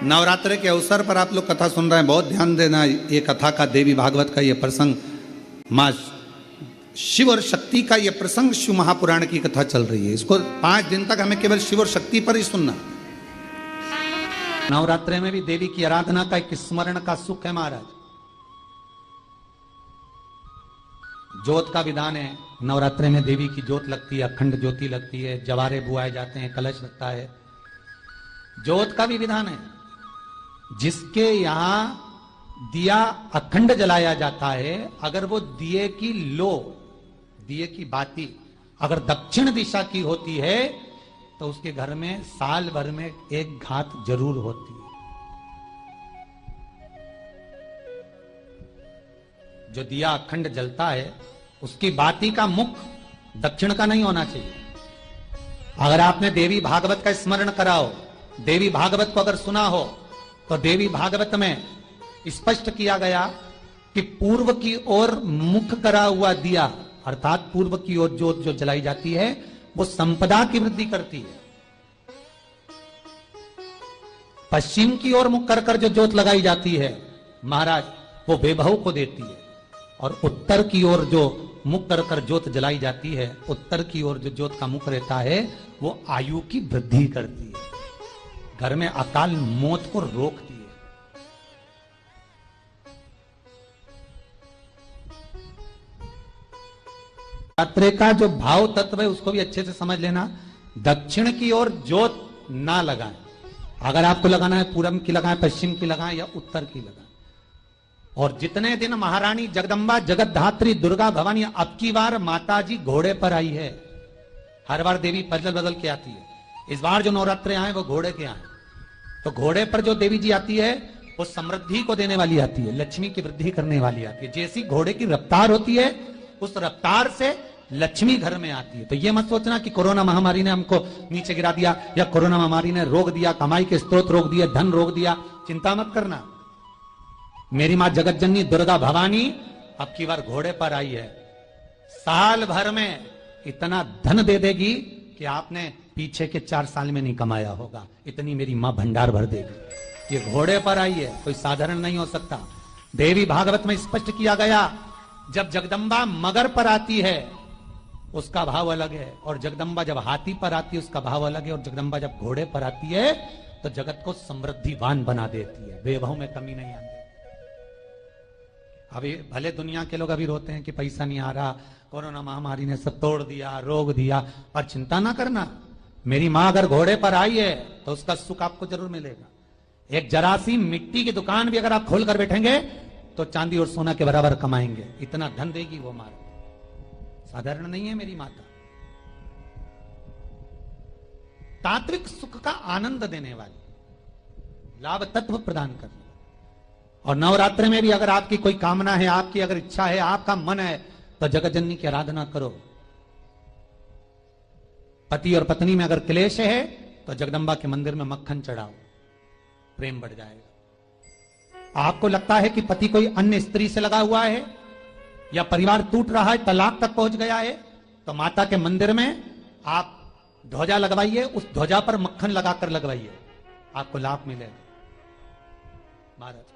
नवरात्र के अवसर पर आप लोग कथा सुन रहे हैं, बहुत ध्यान देना। ये कथा का, देवी भागवत का ये प्रसंग, माँ शिव और शक्ति का ये प्रसंग शिव महापुराण की कथा चल रही है। इसको 5 दिन तक हमें केवल शिव और शक्ति पर ही सुनना। नवरात्र में भी देवी की आराधना का एक स्मरण का सुख है महाराज। ज्योत का विधान है, नवरात्र में देवी की ज्योत लगती है, अखंड ज्योति लगती है, जवारे बुआए जाते हैं, कलश लगता है। ज्योत का भी विधान है। जिसके यहां दिया अखंड जलाया जाता है, अगर वो दिए की लो, दिए की बाती अगर दक्षिण दिशा की होती है तो उसके घर में साल भर में एक घात जरूर होती है। जो दिया अखंड जलता है उसकी बाती का मुख दक्षिण का नहीं होना चाहिए। अगर आपने देवी भागवत का स्मरण कराओ, देवी भागवत को अगर सुना हो, तो देवी भागवत में स्पष्ट किया गया कि पूर्व की ओर मुख करा हुआ दिया, अर्थात पूर्व की ओर ज्योत जो जलाई जाती है वो संपदा की वृद्धि करती है। पश्चिम की ओर मुख कर जो ज्योत लगाई जाती है महाराज, वो वैभव को देती है। और उत्तर की ओर जो मुख कर ज्योत जलाई जाती है, उत्तर की ओर जो ज्योत का मुख रहता है वो आयु की वृद्धि करती है, घर में अकाल मौत को रोकती है। नवरात्रि का जो भाव तत्व है उसको भी अच्छे से समझ लेना। दक्षिण की ओर ज्योत ना लगाएं। अगर आपको लगाना है पूरब की लगाएं, पश्चिम की लगाएं या उत्तर की लगाएं। और जितने दिन महारानी जगदम्बा जगतधात्री दुर्गा भवानी, अब की बार माता जी घोड़े पर आई है। हर बार देवी बदल बदल के आती है। इस बार जो नवरात्रे आए वो घोड़े के आए। तो घोड़े पर जो देवी जी आती है वो समृद्धि को देने वाली आती है, लक्ष्मी की वृद्धि करने वाली आती है। जैसी घोड़े की रफ्तार होती है उस रफ्तार से लक्ष्मी घर में आती है। तो ये मत सोचना कि कोरोना महामारी ने हमको नीचे गिरा दिया या कोरोना महामारी ने रोक दिया, कमाई के स्रोत रोक दिए, धन रोक दिया। चिंता मत करना। मेरी मां जगत जननी दुर्गा भवानी अब की बार घोड़े पर आई है। साल भर में इतना धन दे देगी कि आपने पीछे के 4 साल में नहीं कमाया होगा। इतनी मेरी मां भंडार भर देगी। ये घोड़े पर आई है, कोई साधारण नहीं हो सकता। देवी भागवत में स्पष्ट किया गया, जब जगदम्बा मगर पर आती है उसका भाव अलग है, और जगदम्बा जब हाथी पर आती है उसका भाव अलग है, और जगदम्बा जब घोड़े पर आती है तो जगत को समृद्धिवान बना देती है, वैभव में कमी नहीं आती। अभी भले दुनिया के लोग अभी रोते हैं कि पैसा नहीं आ रहा, कोरोना महामारी ने सब तोड़ दिया, रोक दिया, पर चिंता ना करना। मेरी मां अगर घोड़े पर आई है तो उसका सुख आपको जरूर मिलेगा। एक जरा सी मिट्टी की दुकान भी अगर आप खोल कर बैठेंगे तो चांदी और सोना के बराबर कमाएंगे। इतना धन देगी वो मां, साधारण नहीं है मेरी माता। तात्विक सुख का आनंद देने वाली, लाभ तत्व प्रदान करने। और नवरात्र में भी अगर आपकी कोई कामना है, आपकी अगर इच्छा है, आपका मन है, तो जगत जननी की आराधना करो। पति और पत्नी में अगर क्लेश है तो जगदम्बा के मंदिर में मक्खन चढ़ाओ, प्रेम बढ़ जाएगा। आपको लगता है कि पति कोई अन्य स्त्री से लगा हुआ है या परिवार टूट रहा है, तलाक तक पहुंच गया है, तो माता के मंदिर में आप ध्वजा लगवाइए, उस ध्वजा पर मक्खन लगाकर लगवाइए, आपको लाभ मिलेगा। महाराज,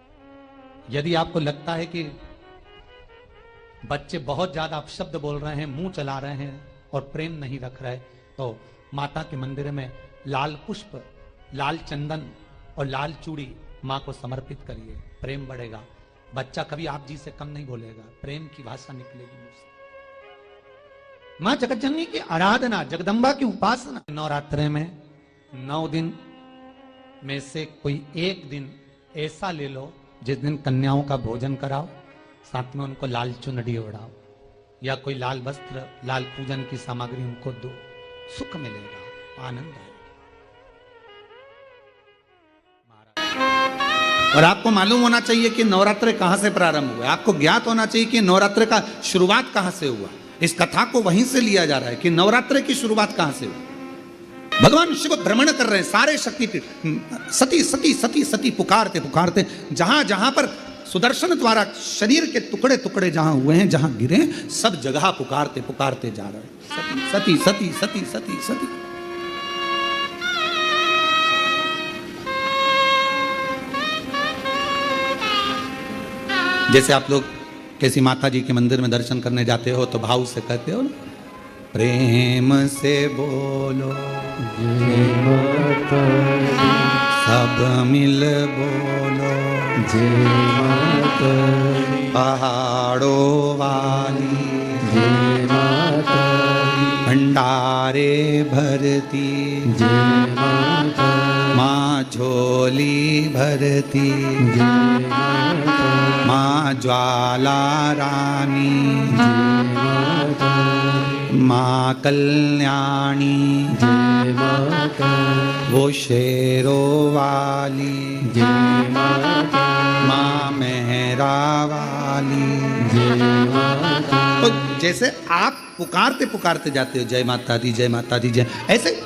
यदि आपको लगता है कि बच्चे बहुत ज्यादा अपशब्द बोल रहे हैं, मुंह चला रहे हैं और प्रेम नहीं रख रहे, तो माता के मंदिर में लाल पुष्प, लाल चंदन और लाल चूड़ी मां को समर्पित करिए, प्रेम बढ़ेगा। बच्चा कभी आप जी से कम नहीं बोलेगा, प्रेम की भाषा निकलेगी मुंह से। मां जगत जननी की आराधना, जगदम्बा की उपासना। नवरात्रे में 9 दिन में से कोई एक दिन ऐसा ले लो जिस दिन कन्याओं का भोजन कराओ, साथ में उनको लाल चुनरी ओढ़ाओ या कोई लाल वस्त्र, लाल पूजन की सामग्री उनको दो, सुख मिलेगा, आनंद आएगा। और आपको मालूम होना चाहिए कि नवरात्र कहां से प्रारंभ हुआ। आपको ज्ञात होना चाहिए कि नवरात्र का शुरुआत कहां से हुआ। इस कथा को वहीं से लिया जा रहा है कि नवरात्र की शुरुआत कहां से हुई। भगवान शिव भ्रमण कर रहे हैं सारे शक्तिपीठ, सती सती सती सती पुकारते पुकारते, जहां जहां पर सुदर्शन द्वारा शरीर के टुकड़े टुकड़े जहां हुए हैं, जहां गिरे, सब जगह पुकारते पुकारते जा रहे हैं, सती सती सती सती सती। जैसे आप लोग किसी माता जी के मंदिर में दर्शन करने जाते हो तो भाव से कहते हो ना, प्रेम से बोलो जय माता दी, सब मिल बोलो जय माता दी, पहाड़ों वाली जय माता दी, भंडारे भरती जय माता दी, माँ झोली भरती जय माता दी, माँ ज्वाला रानी जय माता दी, माँ कल्याणी जय माता दी, वो शेरों वाली जय माता दी, माँ मेहरा वाली। जय माता तो जैसे आप पुकारते पुकारते जाते हो जय माता दी जय माता दी जय, ऐसे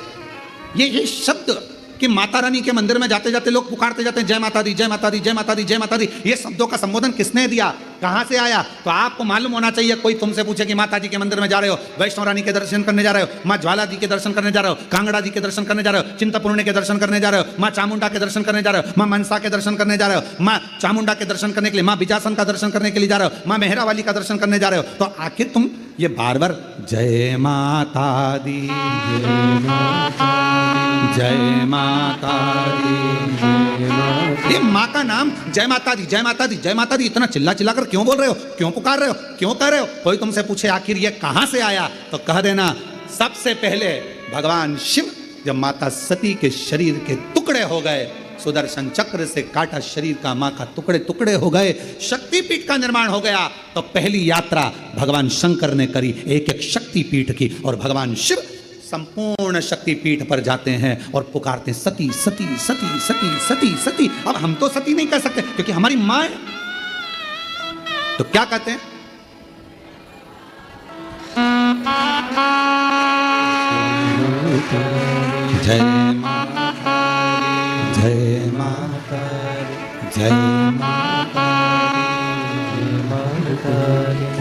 ये शब्द कि माता रानी के मंदिर में जाते जाते लोग पुकारते जाते हैं जय माता दी जय माता दी जय माता दी जय माता दी, ये शब्दों का संबोधन किसने दिया, कहां से आया? तो आपको मालूम होना चाहिए। कोई तुमसे पूछे कि माता जी के मंदिर में जा रहे हो, वैष्णो रानी के दर्शन करने जा रहे हो, माँ ज्वाला जी के दर्शन करने जा रहे हो, कांगड़ा जी के दर्शन करने जा रहे हो, चिंतपूर्णी के दर्शन करने जा रहे हो, माँ चामुंडा के दर्शन करने जा रहे हो, माँ मनसा के दर्शन करने जा रहे हो, माँ चामुंडा के दर्शन करने के लिए, माँ बिजासन का दर्शन करने के लिए जा रहे हो, माँ मेहरा वाली का दर्शन करने जा रहे हो, तो आखिर तुम ये बार बार जय माता दी जय माता दी, ये माँ का नाम जय माता दी जय माता दी जय माता दी इतना चिल्ला चिल्ला कर क्यों बोल रहे हो, क्यों पुकार रहे हो, क्यों कह रहे हो? कोई तुमसे पूछे आखिर ये कहां से आया, तो कह देना सबसे पहले भगवान शिव जब माता सती के शरीर के टुकड़े हो गए, सुदर्शन चक्र से काटा शरीर का मां का टुकड़े टुकड़े हो गए, शक्तिपीठ का निर्माण हो गया, तो पहली यात्रा भगवान शंकर ने करी एक एक शक्तिपीठ की, और भगवान शिव संपूर्ण शक्तिपीठ पर जाते हैं और पुकारते सती सती सती सती सती सती। अब हम तो सती नहीं कह सकते क्योंकि हमारी मां है, तो क्या कहते हैं? जय माता जय माता जय माता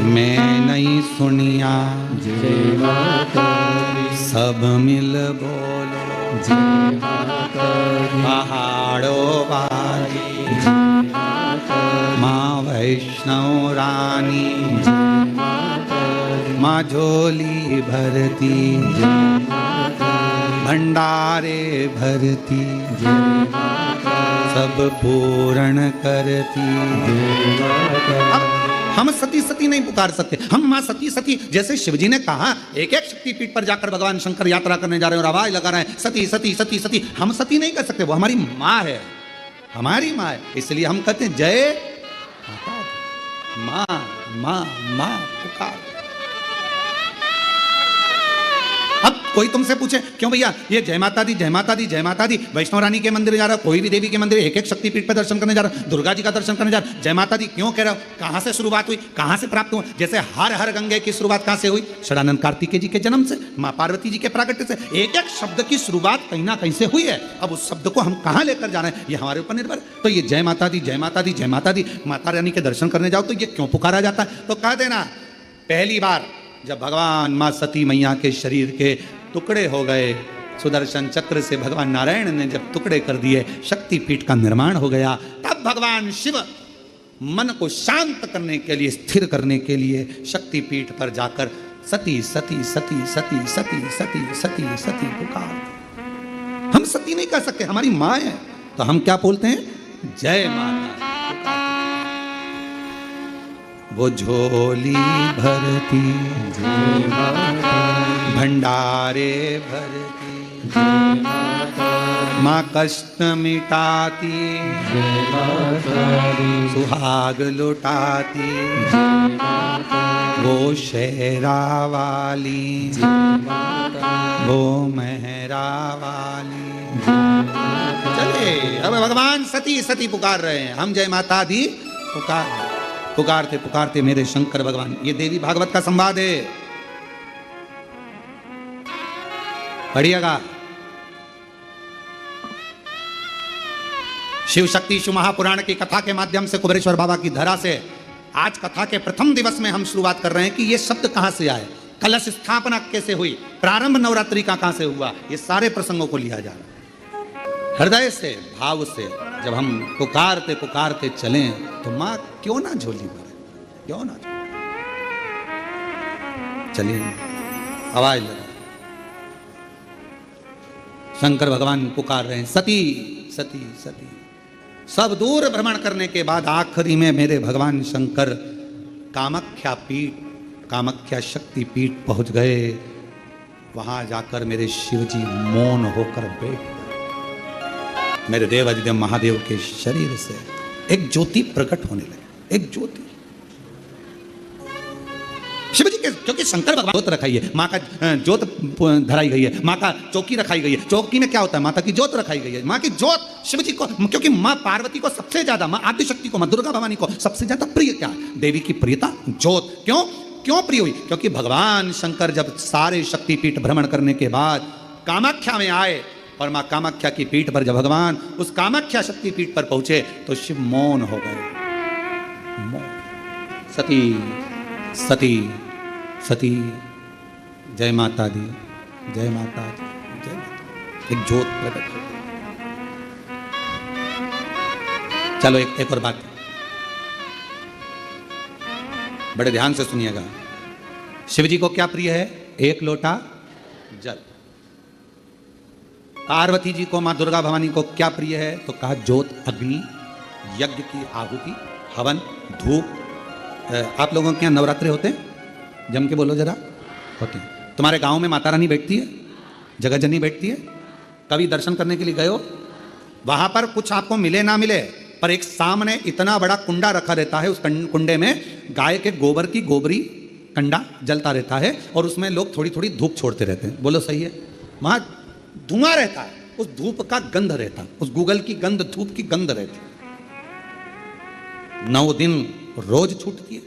मैं नहीं सुनिया जय माता दी, सब मिल बोलो जय माता दी, पहाड़ों वाली जय माता दी, माँ वैष्णव रानी जय माता दी, माँ झोली भरती जय माता दी, भंडारे भरती जय माता दी, सब पूर्ण करती। जय माता दी, हम सती सती नहीं पुकार सकते, हम माँ सती सती, जैसे शिवजी ने कहा एक एक शक्तिपीठ पर जाकर भगवान शंकर यात्रा करने जा रहे हैं और आवाज लगा रहे हैं सती सती सती सती, हम सती नहीं कर सकते, वो हमारी माँ है, हमारी माँ है, इसलिए हम कहते हैं जय माता दी, माँ माँ माँ पुकार। अब कोई तुमसे पूछे क्यों भैया ये जय माता दी जय माता दी जय माता दी, वैष्णो रानी के मंदिर जा रहा हो, कोई भी देवी के मंदिर एक एक शक्तिपीठ पर दर्शन करने जा रहा हो, दुर्गा जी का दर्शन करने जा रहा हो, जय माता दी क्यों कह रहे हो? कहां से शुरुआत हुई, कहां से प्राप्त हुआ? जैसे हर हर गंगे की शुरुआत कहां से हुई? षडानंद कार्तिकेय जी के जन्म से, माँ पार्वती जी के प्रागट्य से। एक एक शब्द की शुरुआत कहीं ना कहीं से हुई है, अब उस शब्द को हम कहां लेकर जा रहे हैं ये हमारे ऊपर निर्भर। तो ये जय माता दी जय माता दी जय माता दी, माता रानी के दर्शन करने जाओ तो ये क्यों पुकारा जाता है? तो कह देना पहली बार जब भगवान माँ सती मैया के शरीर के टुकड़े हो गए, सुदर्शन चक्र से भगवान नारायण ने जब टुकड़े कर दिए, शक्तिपीठ का निर्माण हो गया, तब भगवान शिव मन को शांत करने के लिए, स्थिर करने के लिए शक्तिपीठ पर जाकर सती सती सती सती सती सती सती सती पुकार। हम सती नहीं कर सकते, हमारी माँ है, तो हम क्या बोलते हैं? जय माता। वो झोली भरती जय माता दी, भंडारे भरती जय माता दी, माँ कष्ट मिटाती जय माता दी, सुहाग लुटाती जय माता दी, वो शेरा वाली जय माता दी, वो मेहरा वाली। जय माता चले अब भगवान सती सती पुकार रहे हैं, हम जय माता दी पुकार पुकारते पुकारते मेरे शंकर भगवान। ये देवी भागवत का संवाद है, पढ़िएगा। शिव शक्ति शिव महापुराण की कथा के माध्यम से कुबेरेश्वर बाबा की धरा से आज कथा के प्रथम दिवस में हम शुरुआत कर रहे हैं कि ये शब्द कहां से आए, कलश स्थापना कैसे हुई, प्रारंभ नवरात्रि का कहां से हुआ, ये सारे प्रसंगों को लिया जा रहा है हृदय से, भाव से। जब हम पुकारते पुकारते चलें तो माँ क्यों ना झोली भरे, क्यों ना झोली। चलिए आवाज लगा, शंकर भगवान पुकार रहे हैं, सती सती सती। सब दूर भ्रमण करने के बाद आखिरी में मेरे भगवान शंकर कामाख्या पीठ, कामाख्या शक्ति पीठ पहुंच गए। वहां जाकर मेरे शिवजी मौन होकर बैठ गए। मेरे देव अधिदेव महादेव के शरीर से एक ज्योति प्रकट होने लगी, एक ज्योति। शिवजी के, क्योंकि शंकर भगवान ज्योत रखाई है, माँ का ज्योत धराई गई है, माँ का चौकी रखाई गई है। चौकी में क्या होता है? माता की ज्योत रखाई गई है। माँ की ज्योत शिवजी को, क्योंकि माँ पार्वती को सबसे ज्यादा, माँ आदिशक्ति को, माँ दुर्गा भवानी को सबसे ज्यादा प्रिय क्या है? देवी की प्रियता ज्योत। क्यों क्यों प्रिय हुई? क्योंकि भगवान शंकर जब सारे शक्तिपीठ भ्रमण करने के बाद कामाख्या में आए और माँ कामाख्या की पीठ पर जब भगवान उस कामाख्या शक्तिपीठ पर पहुंचे तो शिव मौन हो गए। मौन। सती सती सती, जय माता दी, जय माता दी, जय माता। एक ज्योत प्रकट हो गई। चलो एक और बात, बड़े ध्यान से सुनिएगा। शिव जी को क्या प्रिय है? एक लोटा जल। पार्वती जी को, मां दुर्गा भवानी को क्या प्रिय है? तो कहा ज्योत, अग्नि, यज्ञ की आहुति, हवन, धूप। आप लोगों के यहाँ नवरात्रे होते हैं? जम के बोलो जरा। होते हैं। तुम्हारे गांव में माता रानी बैठती है, जगत जननी बैठती है? कभी दर्शन करने के लिए गए हो? वहां पर कुछ आपको मिले ना मिले, पर एक सामने इतना बड़ा कुंडा रखा रहता है। उस कुंडे में गाय के गोबर की गोबरी कंडा जलता रहता है और उसमें लोग थोड़ी थोड़ी धूप छोड़ते रहते हैं। बोलो सही है? वहां धुआं रहता है, उस धूप का गंध रहता है, उस गूगल की गंध, धूप की गंध रहती है। 9 दिन रोज छूटती है,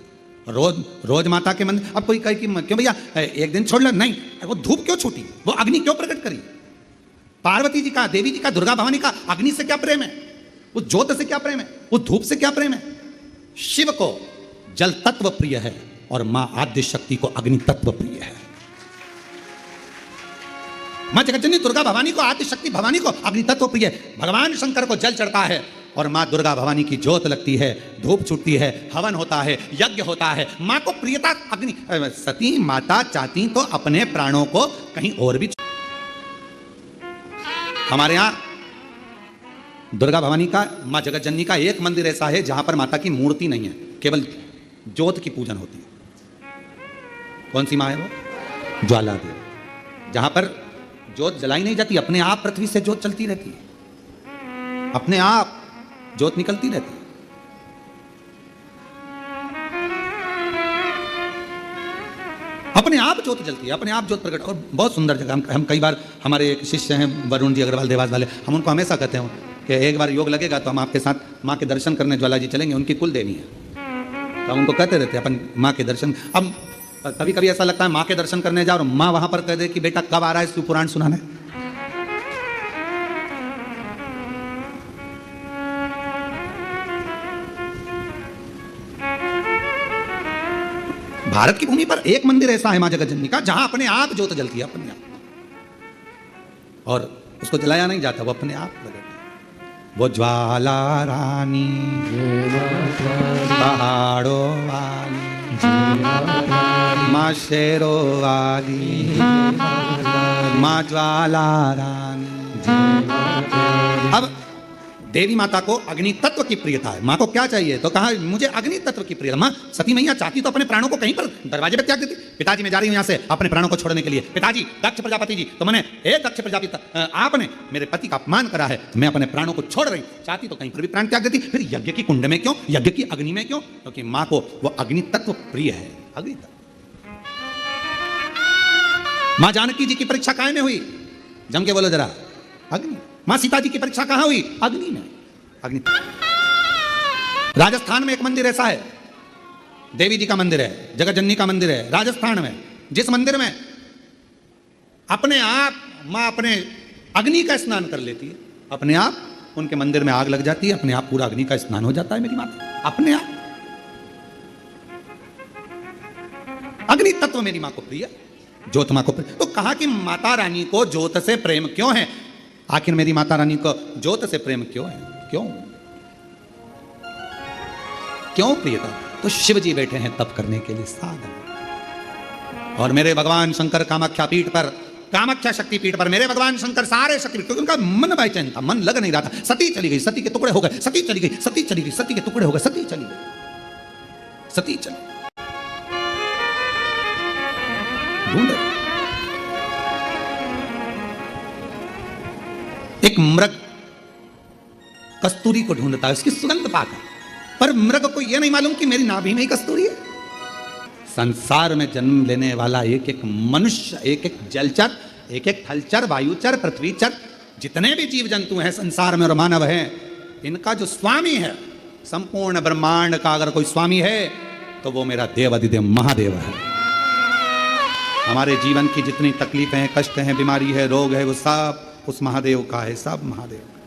रोज रोज माता के मंदिर। अब कोई कहे कि क्यों भैया एक दिन छोड़ लो, नहीं, वो धूप क्यों छूटी? वो अग्नि क्यों प्रकट करी? पार्वती जी का, देवी जी का, दुर्गा भवानी का अग्नि से क्या प्रेम है? उस ज्योत से क्या प्रेम है? उस धूप से क्या प्रेम है? शिव को जल तत्व प्रिय है और मां आद्य शक्ति को अग्नि तत्व प्रिय है। मां जगतजननी दुर्गा भवानी को, आद्य शक्ति भवानी को अग्नि तत्व प्रिय है। भगवान शंकर को जल चढ़ता है और मां दुर्गा भवानी की ज्योत लगती है, धूप छूटती है, हवन होता है, यज्ञ होता है। मां को प्रियता अग्नि। सती माता चाहती तो अपने प्राणों को कहीं और भी। हमारे यहां दुर्गा भवानी का, मां जगत जननी का एक मंदिर ऐसा है जहां पर माता की मूर्ति नहीं है, केवल ज्योत की पूजन होती है। कौन सी मां है वो? ज्वाला देवी। जहां पर ज्योत जलाई नहीं जाती, अपने आप पृथ्वी से ज्योत चलती रहती है, अपने आप ज्योत निकलती रहती है। अपने आप ज्योत जलती है, अपने आप ज्योत प्रकट। और बहुत सुंदर जगह। हम कई बार, हमारे एक शिष्य हैं वरुण जी अग्रवाल देवास वाले, हम उनको हमेशा कहते हैं कि एक बार योग लगेगा तो हम आपके साथ माँ के दर्शन करने ज्वाला जी चलेंगे, उनकी कुल देवी है। तो हम उनको कहते रहते हैं अपन माँ के दर्शन। अब कभी कभी ऐसा लगता है माँ के दर्शन करने जाओ और माँ वहां पर कह दे कि बेटा कब आ रहा है शिव पुराण सुनाने। भारत की भूमि पर एक मंदिर ऐसा है मां जगत जननी का जहां अपने आप ज्योत जलती है, अपने आप, और उसको जलाया नहीं जाता, वो अपने आप प्रकट है। वो ज्वाला रानी पहाड़ों वाली, मां शेरों वाली, मां ज्वाला रानी। अब देवी माता को अग्नि तत्व की प्रियता है। माँ को क्या चाहिए? तो कहा मुझे अग्नि तत्व की प्रियता। माँ सती मैया चाहती तो अपने प्राणों को कहीं पर दरवाजे पर त्याग देती। पिताजी मैं जा रही हूँ यहाँ से अपने प्राणों को छोड़ने के लिए। पिताजी दक्ष प्रजापति जी, तो मैंने दक्ष प्रजापति आपने मेरे पति का अपमान करा है, मैं अपने प्राणों को छोड़ रही। चाहती तो कहीं पर भी प्राण त्याग देती। फिर यज्ञ की कुंड में क्यों? यज्ञ की अग्नि में क्यों? क्योंकि माँ को वो अग्नि तत्व प्रिय है। अग्नि तत्व। माँ जानकी जी की परीक्षा काय में हुई? जम के बोलो जरा। अग्नि। मां सीता जी की परीक्षा कहां हुई? अग्नि में। अग्नि। राजस्थान में एक मंदिर ऐसा है, देवी जी का मंदिर है, जगत जननी का मंदिर है राजस्थान में, जिस मंदिर में अपने आप मां अपने अग्नि का स्नान कर लेती है। अपने आप उनके मंदिर में आग लग जाती है, अपने आप पूरा अग्नि का स्नान हो जाता है मेरी माता, अपने आप। अग्नि तत्व मेरी मां को प्रिय, ज्योत मां को प्रिय। तो कहा कि माता रानी को ज्योत से प्रेम क्यों है? आखिर मेरी माता रानी को ज्योत से प्रेम क्यों है? क्यों क्यों प्रियतम? तो शिव जी बैठे हैं तप करने के लिए साधन। और मेरे भगवान शंकर कामाख्या पीठ पर, कामाख्या शक्ति पीठ पर मेरे भगवान शंकर सारे शक्ति, क्योंकि उनका मन बेचैन था, मन लग नहीं रहा था। सती चली गई, सती के टुकड़े हो गए, सती चली गई, सती चली गई, सती के टुकड़े हो गए, सती चली गई, सती चली ढूंढ। एक मृग कस्तूरी को ढूंढता है उसकी सुगंध पाकर, पर मृग को यह नहीं मालूम कि मेरी नाभि में ही कस्तूरी है। संसार में जन्म लेने वाला एक एक मनुष्य, एक एक जलचर, एक एक थलचर, वायुचर, पृथ्वीचर, जितने भी जीव जंतु हैं संसार में और मानव हैं, इनका जो स्वामी है, संपूर्ण ब्रह्मांड का अगर कोई स्वामी है तो वो मेरा देव अधिदेव महादेव है। हमारे जीवन की जितनी तकलीफें हैं, कष्ट हैं, बीमारी है, रोग है, वो सब उस महादेव का है, सब महादेव का।